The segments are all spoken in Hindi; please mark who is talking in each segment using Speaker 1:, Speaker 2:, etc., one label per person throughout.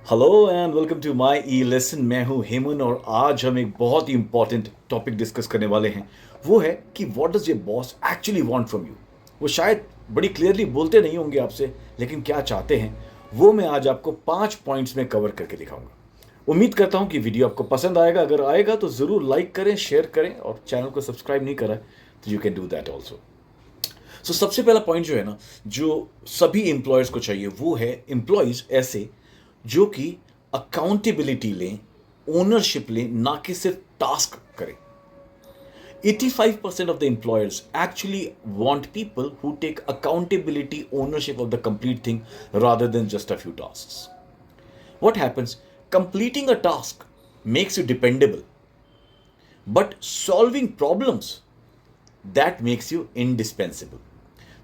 Speaker 1: Hello and welcome to my e lesson. मैं हूं हेमन और आज हम एक बहुत ही इंपॉर्टेंट टॉपिक डिस्कस करने वाले हैं। वो है कि what does your boss actually want from you. वो शायद बड़ी क्लियरली बोलते नहीं होंगे आपसे, लेकिन क्या चाहते हैं वो मैं आज आपको 5 पॉइंट्स में कवर करके दिखाऊंगा। उम्मीद करता हूं कि वीडियो आपको पसंद आएगा। अगर आएगा तो ज़रूर लाइक करें, शेयर करें और चैनल को सब्सक्राइब नहीं करा तो you can do that also. So सबसे पहला पॉइंट जो है ना, जो सभी एम्प्लॉयर्स को चाहिए वो है एम्प्लॉयज ऐसे जो कि अकाउंटेबिलिटी लें, ओनरशिप लें, ना कि सिर्फ टास्क करें। 85% of the employers actually want people who take accountability, ownership of the complete thing rather than just a few tasks. What happens? Completing a task makes you dependable, but solving problems that makes you indispensable.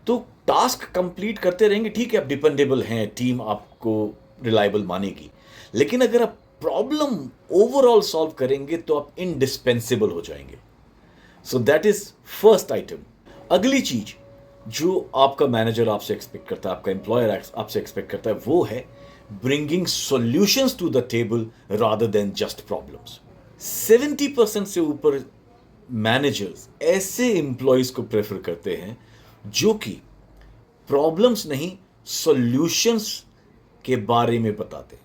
Speaker 1: तो टास्क कंप्लीट करते रहेंगे, ठीक है, आप डिपेंडेबल हैं, टीम आपको रिलायबल मानेगी, लेकिन अगर आप प्रॉब्लम ओवरऑल सॉल्व करेंगे तो आप इंडिस्पेंसिबल हो जाएंगे। So that is first item. अगली चीज जो आपका मैनेजर आपसे एक्सपेक्ट करता है, आपका एम्प्लॉयर आपसे एक्सपेक्ट करता है, वो है bringing solutions to the table rather than just problems. 70% से ऊपर मैनेजर्स ऐसे एम्प्लॉयज को प्रेफर करते हैं जो कि प्रॉब्लम्स नहीं, सॉल्यूशंस के बारे में बताते।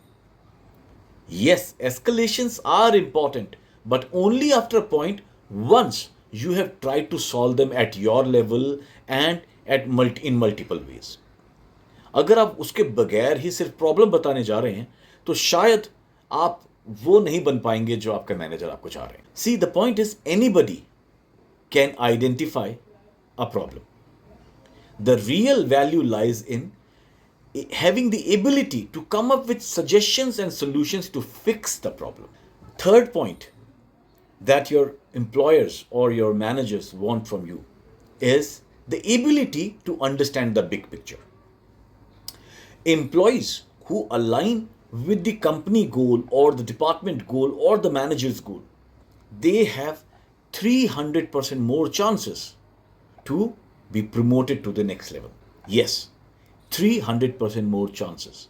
Speaker 1: Yes, escalations are important, but only after a point once you have tried to solve them at your level and in multiple ways. अगर आप उसके बगैर ही सिर्फ प्रॉब्लम बताने जा रहे हैं तो शायद आप वो नहीं बन पाएंगे जो आपका मैनेजर आपको चाह रहे हैं। See, the point is anybody can identify a problem. The real value lies in having the ability to come up with suggestions and solutions to fix the problem. Third point that your employers or your managers want from you is the ability to understand the big picture. Employees who align with the company goal or the department goal or the manager's goal, they have 300% more chances to be promoted to the next level. Yes, 300% more chances.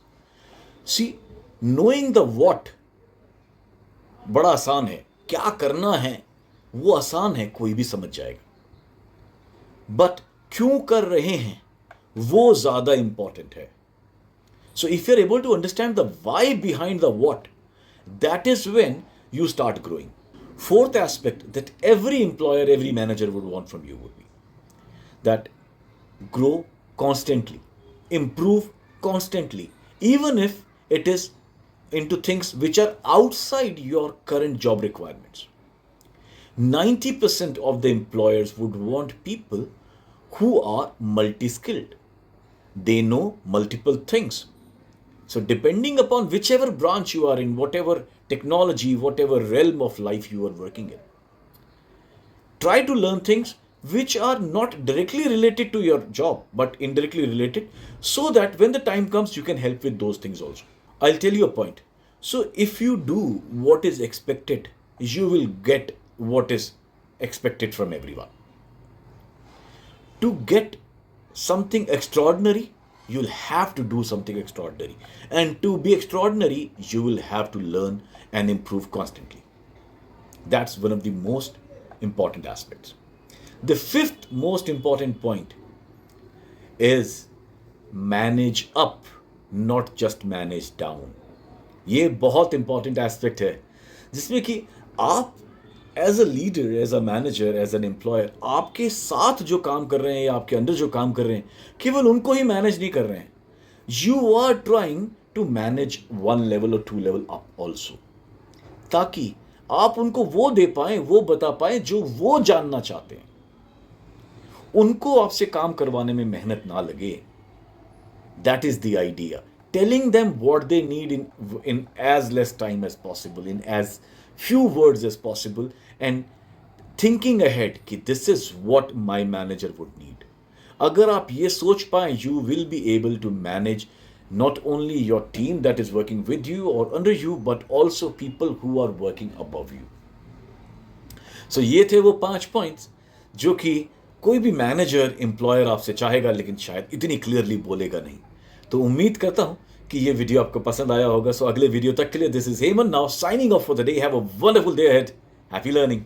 Speaker 1: See, knowing the what बड़ा आसान है, क्या करना है वो आसान है, कोई भी समझ जाएगा, बट क्यों कर रहे हैं वो ज्यादा इंपॉर्टेंट है. So if you are able to understand the why behind the what, that is when you start growing. Fourth aspect that every employer, every manager would want from you would be that grow constantly, improve constantly, even if it is into things which are outside your current job requirements. 90% of the employers would want people who are multi-skilled. They know multiple things. So depending upon whichever branch you are in, whatever technology, whatever realm of life you are working in, try to learn things which are not directly related to your job but indirectly related, so that when the time comes you can help with those things also. I'll tell you a point. So if you do what is expected, you will get what is expected from everyone. To get something extraordinary, you'll have to do something extraordinary, and to be extraordinary you will have to learn and improve constantly. That's one of the most important aspects. The fifth most important point is manage up, not just manage down. ये बहुत इंपॉर्टेंट एस्पेक्ट है जिसमें कि आप as a leader, as a manager, as an employer, आपके साथ जो काम कर रहे हैं या आपके अंडर जो काम कर रहे हैं, केवल उनको ही मैनेज नहीं कर रहे हैं. You are trying to manage 1 level और 2 लेवल अप ऑल्सो, ताकि आप उनको वो दे पाए, वो बता पाए जो वो जानना चाहते हैं. उनको आपसे काम करवाने में मेहनत ना लगे. That is the idea. Telling them what they need in as less time as possible, in as few words as possible, and thinking ahead कि this is what my manager would need. अगर आप ये सोच पाएं, you will be able to manage not only your team that is working with you or under you, but also people who are working above you. So ये थे वो 5 पॉइंट्स जो कि कोई भी मैनेजर, एम्प्लॉयर आपसे चाहेगा, लेकिन शायद इतनी क्लियरली बोलेगा नहीं. तो उम्मीद करता हूं कि ये वीडियो आपको पसंद आया होगा. सो अगले वीडियो तक के लिए this is Heman now signing off for the day. Have a wonderful day ahead. Happy learning.